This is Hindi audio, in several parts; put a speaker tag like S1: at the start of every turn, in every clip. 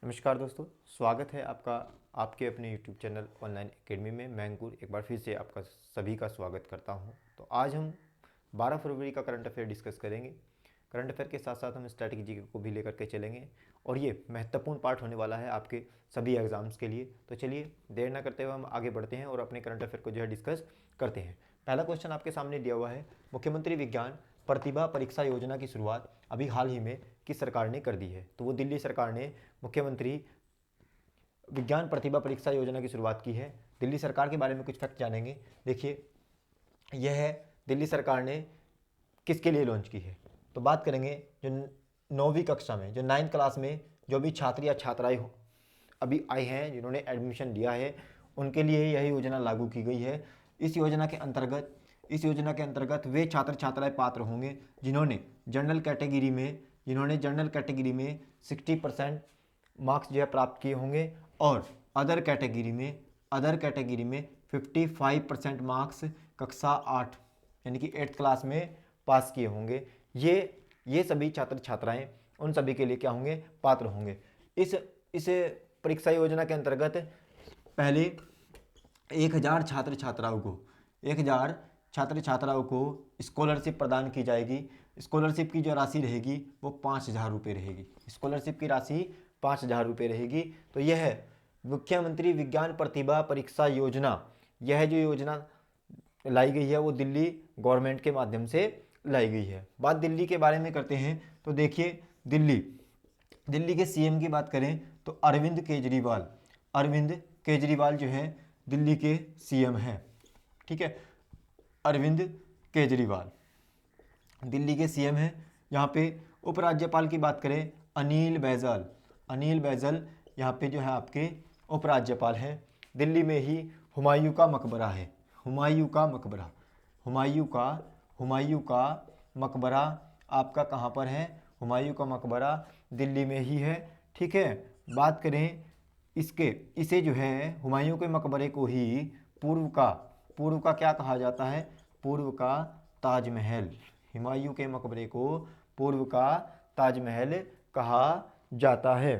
S1: नमस्कार दोस्तों, स्वागत है आपका आपके अपने YouTube चैनल ऑनलाइन एकेडमी में। मैं अंकुर एक बार फिर से आपका सभी का स्वागत करता हूं। तो आज हम 12 फरवरी का करंट अफेयर डिस्कस करेंगे। करंट अफेयर के साथ साथ हम स्टैटिक जीके को भी लेकर के चलेंगे और ये महत्वपूर्ण पार्ट होने वाला है आपके सभी एग्जाम्स के लिए। तो चलिए देर ना करते हुए हम आगे बढ़ते हैं और अपने करंट अफेयर को जो है डिस्कस करते हैं। पहला क्वेश्चन आपके सामने दिया हुआ है, मुख्यमंत्री विज्ञान प्रतिभा परीक्षा योजना की शुरुआत अभी हाल ही में किस सरकार ने कर दी है? तो वो दिल्ली सरकार ने मुख्यमंत्री विज्ञान प्रतिभा परीक्षा योजना की शुरुआत की है। दिल्ली सरकार के बारे में कुछ फैक्ट जानेंगे। देखिए, यह है दिल्ली सरकार ने किसके लिए लॉन्च की है। तो बात करेंगे जो 9वीं कक्षा में, जो 9th क्लास में जो भी छात्र या छात्राएं अभी आए हैं, जिन्होंने एडमिशन लिया है, उनके लिए यह योजना लागू की गई है। इस योजना के अंतर्गत वे छात्र छात्राएं पात्र होंगे जिन्होंने जनरल कैटेगरी में 60% मार्क्स जो है प्राप्त किए होंगे और अदर कैटेगरी में 55% मार्क्स कक्षा 8 यानी कि 8th क्लास में पास किए होंगे। ये सभी छात्र छात्राएं उन सभी के लिए क्या होंगे? पात्र होंगे। इस परीक्षा योजना के अंतर्गत पहले 1000 छात्र छात्राओं को स्कॉलरशिप प्रदान की जाएगी। स्कॉलरशिप की जो राशि रहेगी वो 5000 रुपये रहेगी। स्कॉलरशिप की राशि 5000 रुपये रहेगी। तो यह है मुख्यमंत्री विज्ञान प्रतिभा परीक्षा योजना। यह जो योजना लाई गई है वो दिल्ली गवर्नमेंट के माध्यम से लाई गई है। बात दिल्ली के बारे में करते हैं। तो देखिए, दिल्ली के सीएम की बात करें तो अरविंद केजरीवाल जो है दिल्ली के सीएम हैं। ठीक है, अरविंद केजरीवाल दिल्ली के सीएम हैं। यहाँ पे उपराज्यपाल की बात करें, अनिल बैजल यहाँ पे जो है आपके उपराज्यपाल हैं। दिल्ली में ही हुमायूं का मकबरा है। हुमायूं का मकबरा आपका कहाँ पर है? हुमायूं का मकबरा दिल्ली में ही है। ठीक है, बात करें इसे जो है हुमायूं के मकबरे को ही पूर्व का क्या कहा जाता है? पूर्व का ताजमहल। हुमायूं के मकबरे को पूर्व का ताजमहल कहा जाता है।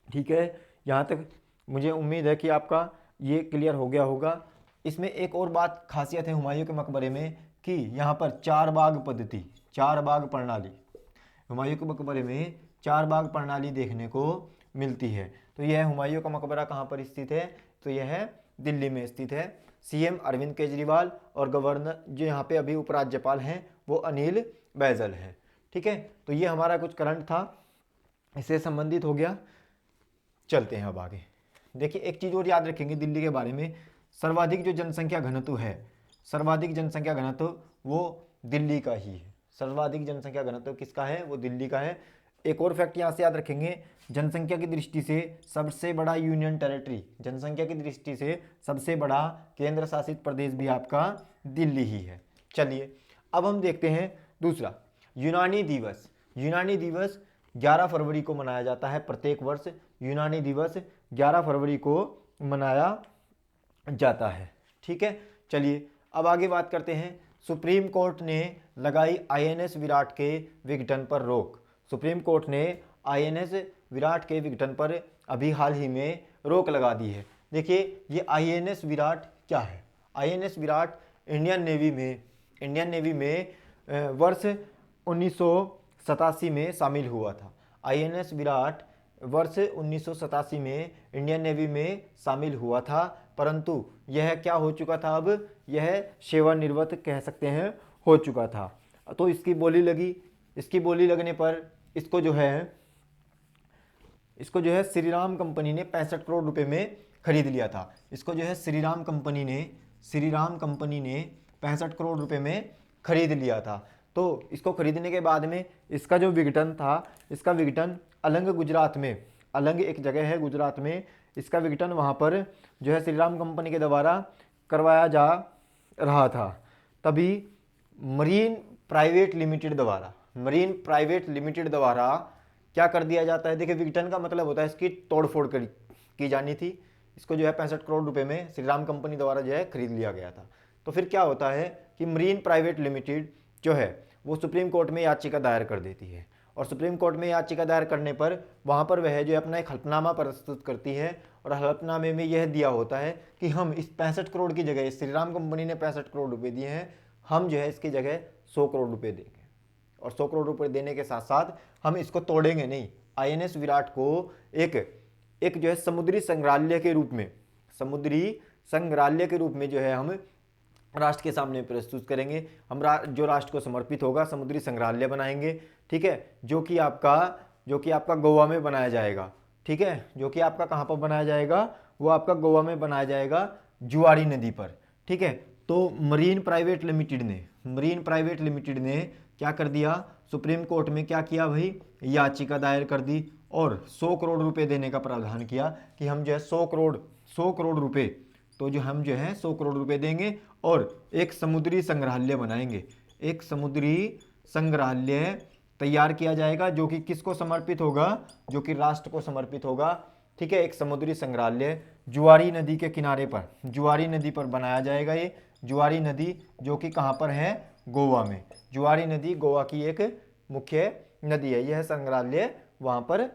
S1: ठीक है, यहाँ तक मुझे उम्मीद है कि आपका ये क्लियर हो गया होगा। इसमें एक और बात खासियत है हुमायूं के मकबरे में कि यहाँ पर 4 बाग प्रणाली, हुमायूं के मकबरे में 4 बाग प्रणाली देखने को मिलती है। तो यह हुमायूं का मकबरा कहाँ पर स्थित है? तो यह दिल्ली में स्थित है। सीएम अरविंद केजरीवाल और गवर्नर जो यहाँ पे अभी उपराज्यपाल हैं वो अनिल बैजल हैं। ठीक है, तो ये हमारा कुछ करंट था, इससे संबंधित हो गया। चलते हैं अब आगे। देखिए, एक चीज़ और याद रखेंगे दिल्ली के बारे में, सर्वाधिक जो जनसंख्या घनत्व है, सर्वाधिक जनसंख्या घनत्व वो दिल्ली का ही है। सर्वाधिक जनसंख्या घनत्व किसका है? वो दिल्ली का है। एक और फैक्ट यहाँ से याद रखेंगे, जनसंख्या की दृष्टि से सबसे बड़ा यूनियन टेरिटरी, जनसंख्या की दृष्टि से सबसे बड़ा केंद्र शासित प्रदेश भी आपका दिल्ली ही है। चलिए अब हम देखते हैं दूसरा, यूनानी दिवस 11 फरवरी को मनाया जाता है। प्रत्येक वर्ष यूनानी दिवस 11 फरवरी को मनाया जाता है। ठीक है, चलिए अब आगे बात करते हैं। सुप्रीम कोर्ट ने लगाई आईएनएस विराट के विघटन पर रोक। सुप्रीम कोर्ट ने आईएनएस विराट के विघटन पर अभी हाल ही में रोक लगा दी है। देखिए, ये आईएनएस विराट क्या है? आईएनएस विराट इंडियन नेवी में वर्ष 1987 में शामिल हुआ था। आईएनएस विराट वर्ष 1987 में इंडियन नेवी में शामिल हुआ था, परंतु यह क्या हो चुका था? अब यह सेवानिवृत्त कह सकते हैं हो चुका था। तो इसकी बोली लगने पर इसको जो है श्रीराम कंपनी ने 65 करोड़ रुपए में खरीद लिया था। इसको जो है श्रीराम कंपनी ने 65 करोड़ रुपए में खरीद लिया था। तो इसको खरीदने के बाद में इसका जो विघटन था, इसका विघटन अलंग एक जगह है गुजरात में, इसका विघटन वहाँ पर जो है श्रीराम कंपनी के द्वारा करवाया जा रहा था। तभी मरीन प्राइवेट लिमिटेड द्वारा क्या कर दिया जाता है? देखिए, विघटन का मतलब होता है इसकी तोड़फोड़ की जानी थी। इसको जो है 65 करोड़ रुपए में श्रीराम कंपनी द्वारा जो है खरीद लिया गया था। तो फिर क्या होता है कि मरीन प्राइवेट लिमिटेड जो है वो सुप्रीम कोर्ट में याचिका दायर कर देती है और सुप्रीम कोर्ट में याचिका दायर करने पर वहाँ पर वह जो है अपना एक हल्फनामा प्रस्तुत करती है और हल्फनामे में यह दिया होता है कि हम इस 65 करोड़ की जगह, श्रीराम कंपनी ने 65 करोड़ रुपए दिए हैं, हम जो है इसकी जगह 100 करोड़ रुपए देंगे और 100 करोड़ रुपए देने के साथ साथ हम इसको तोड़ेंगे नहीं। आईएनएस विराट को एक जो है समुद्री संग्रहालय के रूप में, समुद्री संग्रहालय के रूप में जो है हम राष्ट्र के सामने प्रस्तुत करेंगे। हम जो राष्ट्र को समर्पित होगा समुद्री संग्रहालय बनाएंगे, ठीक है, जो कि आपका गोवा में बनाया जाएगा, ठीक है, जो कि आपका कहाँ पर बनाया जाएगा, वो आपका गोवा में बनाया जाएगा जुआरी नदी पर, ठीक है। तो मरीन प्राइवेट लिमिटेड ने क्या कर दिया, सुप्रीम कोर्ट में क्या किया भाई, याचिका दायर कर दी और 100 करोड़ रुपए देने का प्रावधान किया कि हम जो है 100 करोड़ रुपए, तो जो हम जो है 100 करोड़ रुपए देंगे और एक समुद्री संग्रहालय बनाएंगे। एक समुद्री संग्रहालय तैयार किया जाएगा जो कि किसको समर्पित होगा, जो कि राष्ट्र को समर्पित होगा, ठीक है। एक समुद्री संग्रहालय जुआरी नदी के किनारे पर, जुआरी नदी पर बनाया जाएगा। ये जुआरी नदी जो कि कहाँ पर है, गोवा में। जुआरी नदी गोवा की एक मुख्य नदी है। यह संग्रहालय वहाँ पर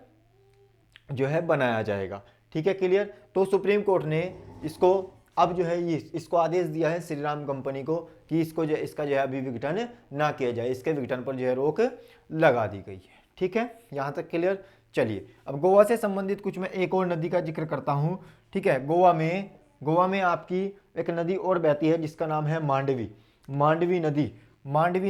S1: जो है बनाया जाएगा, ठीक है, क्लियर। तो सुप्रीम कोर्ट ने इसको अब जो है इसको आदेश दिया है श्रीराम कंपनी को कि इसका जो है अभी विघटन ना किया जाए, इसके विघटन पर जो है रोक लगा दी गई है, ठीक है, यहाँ तक क्लियर। चलिए अब गोवा से संबंधित कुछ मैं एक और नदी का जिक्र करता हूँ, ठीक है। गोवा में आपकी एक नदी और बहती है जिसका नाम है मांडवी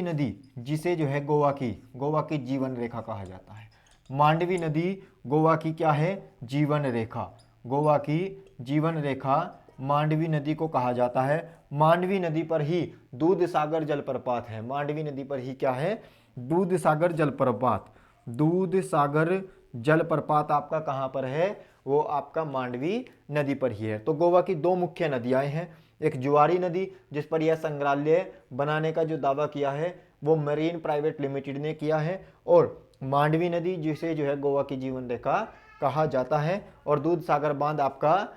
S1: नदी, जिसे जो है गोवा की जीवन रेखा कहा जाता है। मांडवी नदी गोवा की क्या है, जीवन रेखा। गोवा की जीवन रेखा मांडवी नदी को कहा जाता है। मांडवी नदी पर ही दूध सागर जलप्रपात है। मांडवी नदी पर ही क्या है, दूध सागर जलप्रपात। दूध सागर जलप्रपात आपका कहाँ पर है, वो आपका मांडवी नदी पर ही है। तो गोवा की दो मुख्य नदियाँ हैं, एक जुआरी नदी जिस पर यह संग्रहालय बनाने का जो दावा किया है वो मरीन प्राइवेट लिमिटेड ने किया है, और मांडवी नदी जिसे जो है गोवा की जीवन रेखा कहा जाता है। और दूध सागर बांध आपका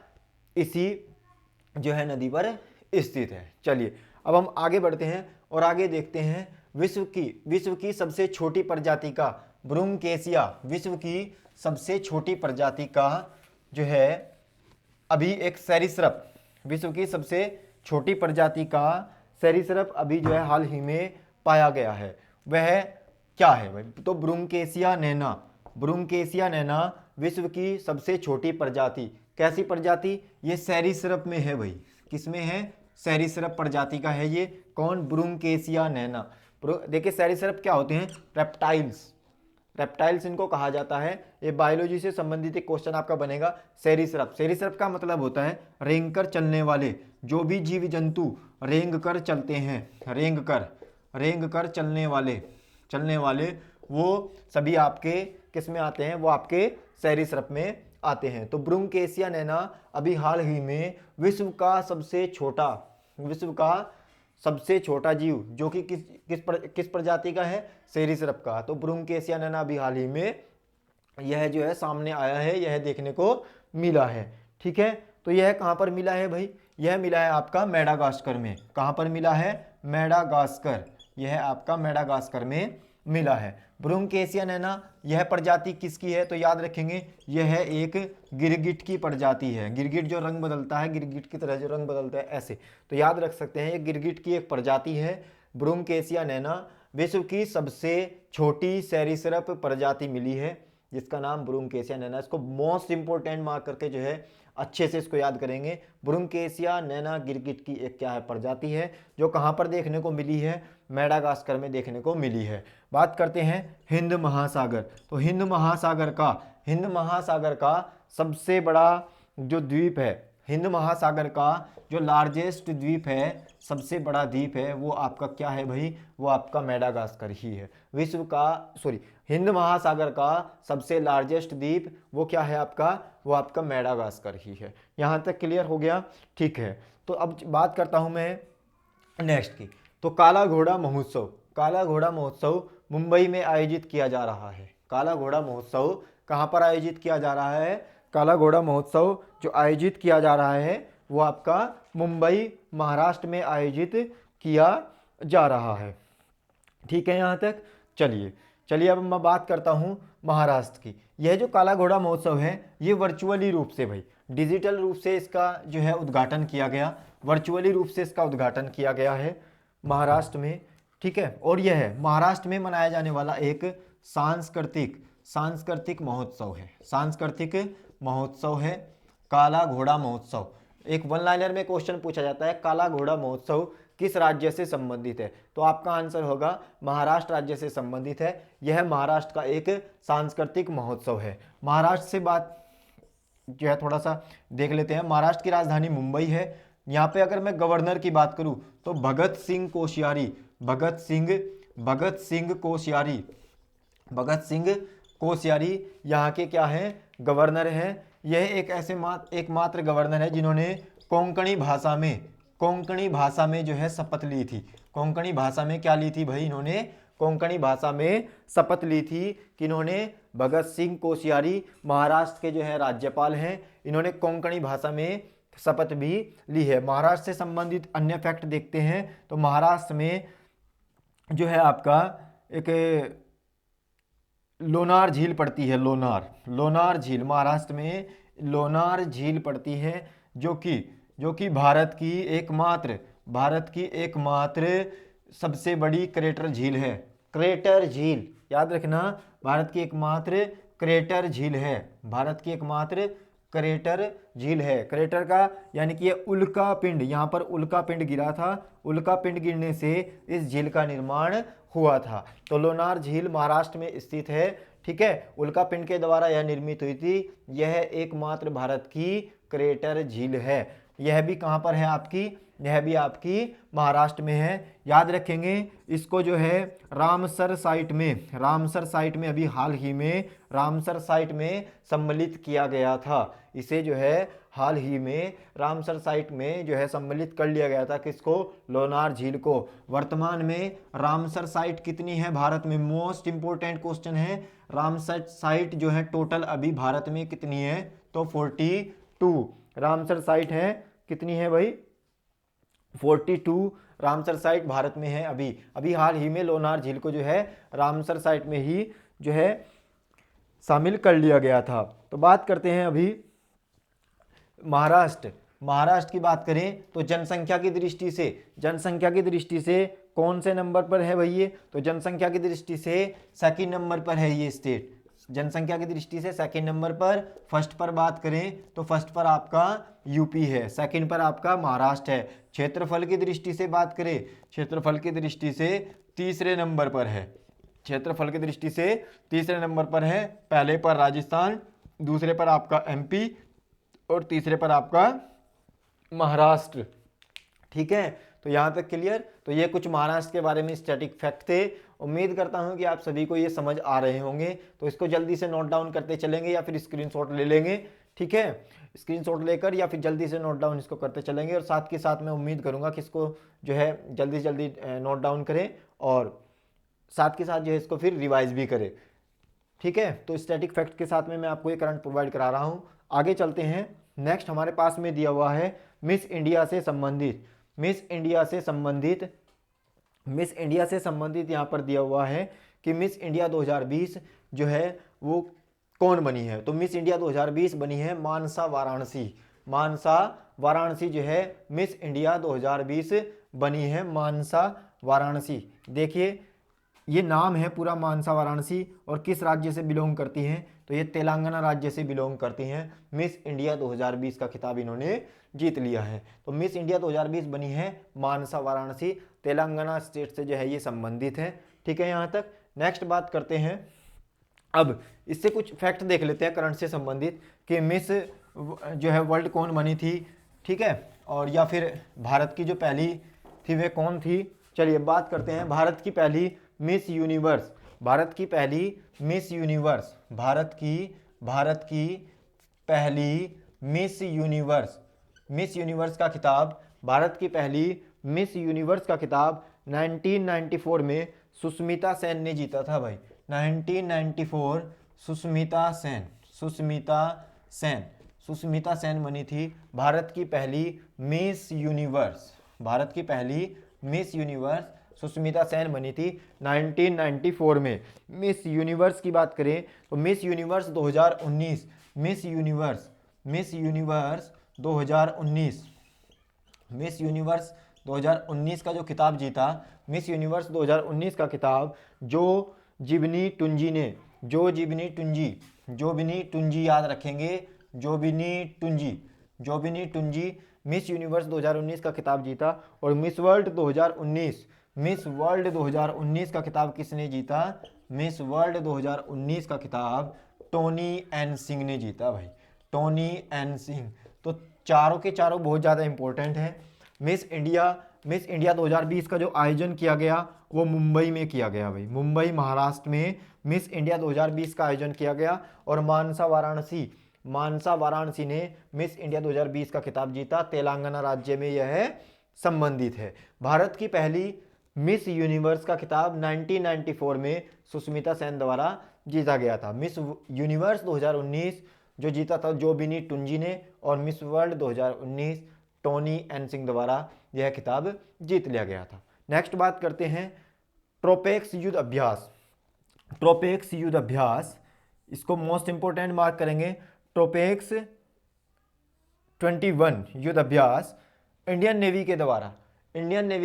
S1: इसी जो है नदी पर स्थित है। चलिए अब हम आगे बढ़ते हैं और आगे देखते हैं विश्व की सबसे छोटी प्रजाति का ब्रूमकेसिया। विश्व की सबसे छोटी प्रजाति का जो है अभी एक सरीसृप, विश्व की सबसे छोटी प्रजाति का सरीसृप अभी जो है हाल ही में पाया गया है। वह क्या है भाई, तो ब्रूमकेसिया नैना विश्व की सबसे छोटी प्रजाति। कैसी प्रजाति, ये सरीसृप में है भाई। किस में है, सरीसृप प्रजाति का है ये। कौन, ब्रूमकेसिया नैना। देखिए सरीसृप क्या होते हैं, रेप्टाइल्स इनको कहा जाता है। ये बायोलॉजी से संबंधित एक क्वेश्चन आपका बनेगा। सरीसृप का मतलब होता है रेंग कर चलने वाले। जो भी जीव जंतु रेंग कर चलते हैं, रेंग कर चलने वाले वो सभी आपके किस में आते हैं, वो आपके सरीसृप में आते हैं। तो ब्रूमकेसिया नैना अभी हाल ही में विश्व का सबसे छोटा जीव जो कि किस प्रजाति का है, सरीसृप का। तो ब्रूमकेसिया नैना अभी हाल ही में यह जो है सामने आया है, यह देखने को मिला है, ठीक है। तो यह कहाँ पर मिला है भाई, यह मिला है आपका मेडागास्कर में। कहाँ पर मिला है, मेडागास्कर। यह आपका मेडागास्कर में मिला है। ब्रूमकेसिया नैना यह प्रजाति किसकी है, तो याद रखेंगे यह एक गिरगिट की प्रजाति है। गिरगिट जो रंग बदलता है, गिरगिट की तरह जो रंग बदलता है ऐसे, तो याद रख सकते हैं ये गिरगिट की एक प्रजाति है ब्रूमकेसिया नैना। विश्व की सबसे छोटी सरीसृप प्रजाति मिली है जिसका नाम ब्रूमकेसिया नैना। इसको मोस्ट इंपोर्टेंट मार्क करके जो है अच्छे से इसको याद करेंगे। ब्रूमकेसिया नैना गिरगिट की एक क्या है, प्रजाति है, जो कहाँ पर देखने को मिली है, मेडागास्कर में देखने को मिली है। बात करते हैं हिंद महासागर। तो हिंद महासागर का सबसे बड़ा जो द्वीप है, हिंद महासागर का जो लार्जेस्ट द्वीप है, सबसे बड़ा द्वीप है, वो आपका क्या है भाई, वो आपका मेडागास्कर ही है। हिंद महासागर का सबसे लार्जेस्ट द्वीप वो क्या है आपका, वो आपका मेडागास्कर ही है। यहाँ तक क्लियर हो गया, ठीक है। तो अब बात करता हूँ मैं नेक्स्ट की। तो काला घोड़ा महोत्सव मुंबई में आयोजित किया जा रहा है। काला घोड़ा महोत्सव कहाँ पर आयोजित किया जा रहा है, काला घोड़ा महोत्सव जो आयोजित किया जा रहा है वो आपका मुंबई महाराष्ट्र में आयोजित किया जा रहा है, ठीक है। यहाँ तक चलिए चलिए अब मैं बात करता हूँ महाराष्ट्र की। यह जो काला घोड़ा महोत्सव है ये वर्चुअली रूप से भाई, डिजिटल रूप से इसका जो है उद्घाटन किया गया, वर्चुअली रूप से इसका उद्घाटन किया गया है महाराष्ट्र में, ठीक है। और यह है महाराष्ट्र में मनाया जाने वाला एक सांस्कृतिक महोत्सव है, सांस्कृतिक महोत्सव है काला घोड़ा महोत्सव। एक वन लाइनर में क्वेश्चन पूछा जाता है काला घोड़ा महोत्सव किस राज्य से संबंधित है, तो आपका आंसर होगा महाराष्ट्र राज्य से संबंधित है। यह महाराष्ट्र का एक सांस्कृतिक महोत्सव है। महाराष्ट्र से बात जो है थोड़ा सा देख लेते हैं। महाराष्ट्र की राजधानी मुंबई है। यहाँ पे अगर मैं गवर्नर की बात करूँ तो भगत सिंह कोश्यारी यहाँ के क्या हैं, गवर्नर हैं। यह एक ऐसे एकमात्र गवर्नर है जिन्होंने कोंकणी भाषा में जो है शपथ ली थी। कोंकणी भाषा में क्या ली थी भाई, इन्होंने कोंकणी भाषा में शपथ ली थी। किन्होंने, भगत सिंह कोश्यारी महाराष्ट्र के जो है राज्यपाल हैं, इन्होंने कोंकणी भाषा में शपथ भी ली है। महाराष्ट्र से संबंधित अन्य फैक्ट देखते हैं तो महाराष्ट्र में जो है आपका एक लोनार झील पड़ती है, लोनार झील, महाराष्ट्र में लोनार झील पड़ती है जो कि भारत की एकमात्र सबसे बड़ी क्रेटर झील है। क्रेटर झील याद रखना, भारत की एकमात्र क्रेटर झील है, भारत की एकमात्र क्रेटर झील है। क्रेटर का यानी कि ये उल्का पिंड, यहाँ पर उल्का पिंड गिरा था, उल्का पिंड गिरने से इस झील का निर्माण हुआ था। तो लोनार झील महाराष्ट्र में स्थित है, ठीक है। उल्का पिंड के द्वारा यह निर्मित हुई थी। यह एकमात्र भारत की क्रेटर झील है। यह भी कहाँ पर है आपकी, यह भी आपकी महाराष्ट्र में है। याद रखेंगे इसको जो है रामसर साइट में अभी हाल ही में रामसर साइट में सम्मिलित किया गया था। इसे जो है हाल ही में रामसर साइट में जो है सम्मिलित कर लिया गया था। किसको, लोनार झील को। वर्तमान में रामसर साइट कितनी है भारत में, मोस्ट इंपोर्टेंट क्वेश्चन है। रामसर साइट जो है टोटल अभी भारत में कितनी है, तो 42 रामसर साइट है। कितनी है भाई, 42 रामसर साइट भारत में है। अभी हाल ही में लोनार झील को जो है रामसर साइट में ही जो है शामिल कर लिया गया था। तो बात करते हैं अभी महाराष्ट्र की बात करें तो जनसंख्या की दृष्टि से कौन से नंबर पर है भाई ये, तो जनसंख्या की दृष्टि से सेकंड नंबर पर है ये स्टेट, जनसंख्या की दृष्टि से सेकंड नंबर पर। फर्स्ट पर बात करें तो फर्स्ट पर आपका यूपी है, सेकंड पर आपका महाराष्ट्र है। क्षेत्रफल की दृष्टि से बात करें, क्षेत्रफल की दृष्टि से तीसरे नंबर पर है, क्षेत्रफल की दृष्टि से तीसरे नंबर पर है। पहले पर राजस्थान, दूसरे पर आपका एमपी और तीसरे पर आपका महाराष्ट्र, ठीक है। तो यहाँ तक क्लियर। तो ये कुछ महाराष्ट्र के बारे में स्टैटिक फैक्ट थे। उम्मीद करता हूँ कि आप सभी को ये समझ आ रहे होंगे। तो इसको जल्दी से नोट डाउन करते चलेंगे या फिर स्क्रीनशॉट ले लेंगे, ठीक है। स्क्रीनशॉट लेकर या फिर जल्दी से नोट डाउन इसको करते चलेंगे। और साथ के साथ मैं उम्मीद करूँगा कि इसको जो है जल्दी से जल्दी नोट डाउन करें और साथ के साथ जो है इसको फिर रिवाइज भी करें, ठीक है। तो स्टैटिक फैक्ट के साथ में मैं आपको ये करंट प्रोवाइड करा रहा हूँ। आगे चलते हैं। नेक्स्ट हमारे पास में दिया हुआ है मिस इंडिया से संबंधित यहाँ पर दिया हुआ है कि मिस इंडिया 2020 जो है वो कौन बनी है। तो मिस इंडिया 2020 बनी है मानसा वाराणसी जो है मिस इंडिया 2020 बनी है मानसा वाराणसी। देखिए ये नाम है पूरा मानसा वाराणसी और किस राज्य से बिलोंग करती हैं, तो ये तेलंगाना राज्य से बिलोंग करती हैं। मिस इंडिया 2020 का खिताब इन्होंने जीत लिया है। तो मिस इंडिया 2020 बनी है मानसा वाराणसी, तेलंगाना स्टेट से जो है ये संबंधित है, ठीक है। यहाँ तक नेक्स्ट बात करते हैं। अब इससे कुछ फैक्ट देख लेते हैं करंट से संबंधित कि मिस जो है वर्ल्ड कौन बनी थी, ठीक है। और या फिर भारत की जो पहली थी वे कौन थी। चलिए बात करते हैं भारत की पहली मिस यूनिवर्स, भारत की पहली मिस यूनिवर्स का खिताब, भारत की पहली मिस यूनिवर्स का खिताब 1994 में सुष्मिता सेन ने जीता था भाई। 1994 सुष्मिता सेन बनी थी भारत की पहली मिस यूनिवर्स। सुष्मिता सेन बनी थी 1994 में। मिस यूनिवर्स की बात करें तो miss universe 2019, miss universe 2019, miss universe 2019 का जो खिताब जीता, मिस यूनिवर्स 2019 का खिताब जोबिनी टुंजी ने, जोबिनी टुंजी याद रखेंगे, जोबिनी टुंजी मिस यूनिवर्स 2019 का खिताब जीता। और मिस वर्ल्ड 2019 का खिताब किसने जीता? मिस वर्ल्ड 2019 का खिताब टोनी एन सिंह ने जीता भाई, टोनी एन सिंह। तो चारों के चारों बहुत ज़्यादा इंपॉर्टेंट है। मिस इंडिया 2020 का जो आयोजन किया गया वो मुंबई में किया गया भाई, मुंबई महाराष्ट्र में मिस इंडिया 2020 का आयोजन किया गया। और मानसा वाराणसी ने मिस इंडिया 2020 का खिताब जीता, तेलंगाना राज्य में यह संबंधित है। भारत की पहली मिस यूनिवर्स का खिताब 1994 में सुष्मिता सेन द्वारा जीता गया था। मिस यूनिवर्स 2019 जो जीता था जोबिनी टुंजी ने, और miss world 2019 Tony N Singh द्वारा यह खिताब जीत लिया गया था। नेक्स्ट बात करते हैं ट्रोपेक्स युद्ध अभ्यास। ट्रोपेक्स युद्ध अभ्यास, इसको मोस्ट इंपोर्टेंट मार्क करेंगे। ट्रोपेक्स 21 युद्ध अभ्यास इंडियन नेवी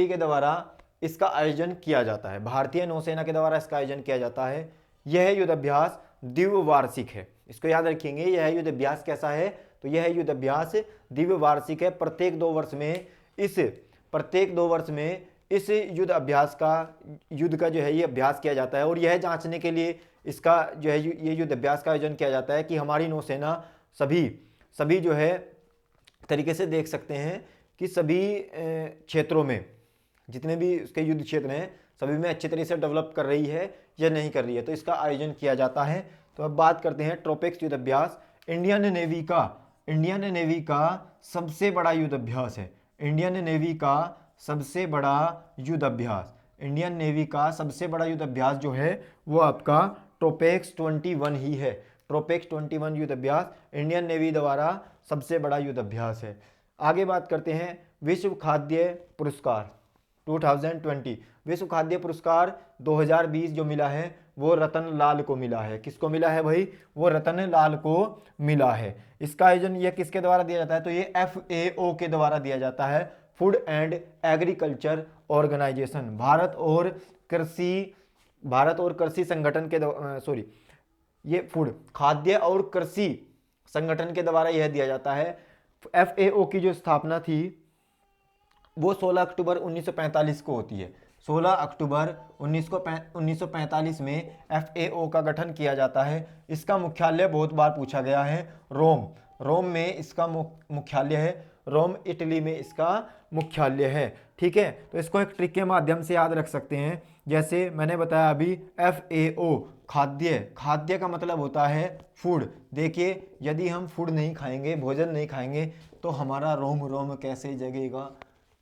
S1: के द्वारा इसका आयोजन किया जाता है, भारतीय नौसेना के द्वारा इसका आयोजन किया जाता है। यह युद्ध अभ्यास द्विवार्षिक है, इसको याद रखेंगे। यह युद्ध अभ्यास कैसा है? तो यह युद्ध अभ्यास द्विवार्षिक है। प्रत्येक 2 वर्ष में इस युद्ध का जो है ये अभ्यास किया जाता है। और यह जांचने के लिए इसका जो है ये युद्ध अभ्यास का आयोजन किया जाता है कि हमारी नौसेना सभी जो है तरीके से देख सकते हैं कि सभी क्षेत्रों में जितने भी उसके युद्ध क्षेत्र हैं सभी में अच्छी तरह से डेवलप कर रही है या नहीं कर रही है, तो इसका आयोजन किया जाता है। तो अब बात करते हैं ट्रोपेक्स युद्ध अभ्यास। इंडियन नेवी का सबसे बड़ा युद्ध अभ्यास है। इंडियन नेवी का सबसे बड़ा युद्ध अभ्यास जो है वो आपका ट्रोपेक्स 21 ही है। ट्रोपेक्स 21 युद्ध अभ्यास इंडियन नेवी द्वारा सबसे बड़ा युद्ध अभ्यास है। आगे बात करते हैं विश्व खाद्य पुरस्कार 2020। विश्व खाद्य पुरस्कार 2020 जो मिला है वो रतन लाल को मिला है। किसको मिला है भाई? वो रतन लाल को मिला है। इसका आयोजन ये किसके द्वारा दिया जाता है? तो ये FAO के द्वारा दिया जाता है, Food and Agriculture Organization. Bharat और कृषि संगठन के ये फूड खाद्य और कृषि संगठन के द्वारा यह दिया जाता है। FAO की जो स्थापना थी वो 16 अक्टूबर 1945 को होती है। 16 अक्टूबर 1945 में FAO का गठन किया जाता है। इसका मुख्यालय बहुत बार पूछा गया है रोम में इसका मुख्यालय है। रोम इटली में इसका मुख्यालय है। ठीक है, तो इसको एक ट्रिक के माध्यम से याद रख सकते हैं। जैसे मैंने बताया अभी FAO खाद्य का मतलब होता है फूड। देखिए यदि हम फूड नहीं खाएंगे, भोजन नहीं खाएंगे तो हमारा रोम कैसे जगेगा?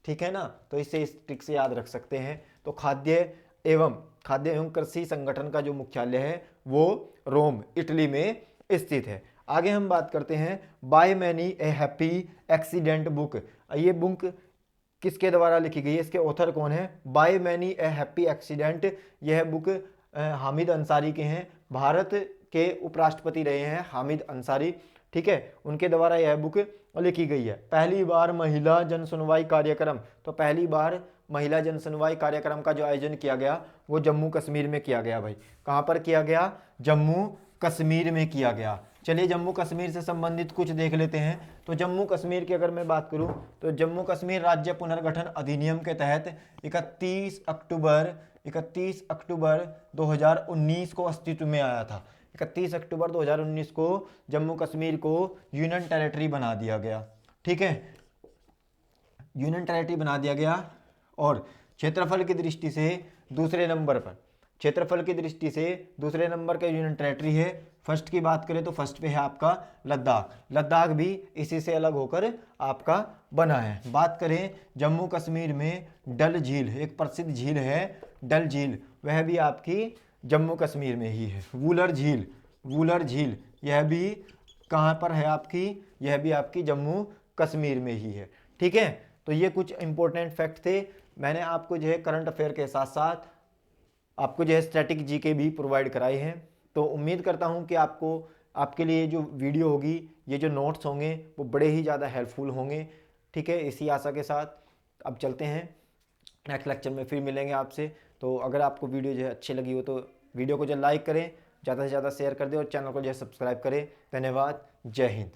S1: ठीक है ना, तो इसे इस ट्रिक से याद रख सकते हैं। तो खाद्य एवं कृषि संगठन का जो मुख्यालय है वो रोम इटली में स्थित है। आगे हम बात करते हैं by many a happy accident book. ये बुक किसके द्वारा लिखी गई है? इसके ऑथर कौन है? By many a happy accident. यह बुक हामिद अंसारी के हैं, भारत के उपराष्ट्रपति रहे हैं हामिद अंसारी। ठीक है, उनके द्वारा यह बुक लिखी गई है। पहली बार महिला जन सुनवाई कार्यक्रम, तो पहली बार महिला जन सुनवाई कार्यक्रम का जो आयोजन किया गया वो जम्मू कश्मीर में किया गया भाई। कहाँ पर किया गया? जम्मू कश्मीर में किया गया। चलिए जम्मू कश्मीर से संबंधित कुछ देख लेते हैं। तो जम्मू कश्मीर की अगर मैं बात करूं तो जम्मू कश्मीर राज्य पुनर्गठन अधिनियम के तहत 31 अक्टूबर 2019 को अस्तित्व में आया था। 31 अक्टूबर 2019 को जम्मू कश्मीर को यूनियन टेरिटरी बना दिया गया। ठीक है, यूनियन टेरिटरी बना दिया गया। और क्षेत्रफल की दृष्टि से दूसरे नंबर का यूनियन टेरिटरी है। फर्स्ट की बात करें तो फर्स्ट पे है आपका लद्दाख भी इसी से अलग होकर आपका बना है। बात करें जम्मू कश्मीर में डल झील, एक प्रसिद्ध झील है डल झील, वह भी आपकी जम्मू कश्मीर में ही है। वूलर झील यह भी कहाँ पर है आपकी? यह भी आपकी जम्मू कश्मीर में ही है। ठीक है, तो ये कुछ इंपॉर्टेंट फैक्ट थे मैंने आपको जो है करंट अफेयर के साथ साथ आपको जो है स्टैटिक जीके भी प्रोवाइड कराए हैं। तो उम्मीद करता हूँ कि आपको आपके लिए जो वीडियो होगी, ये जो नोट्स होंगे वो बड़े ही ज़्यादा हेल्पफुल होंगे। ठीक है, इसी आशा के साथ अब चलते हैं, नेक्स्ट लेक्चर में फिर मिलेंगे आपसे। तो अगर आपको वीडियो जो है अच्छी लगी हो तो वीडियो को जो लाइक करें, ज़्यादा से ज़्यादा शेयर कर दें और चैनल को जो है सब्सक्राइब करें। धन्यवाद, जय हिंद।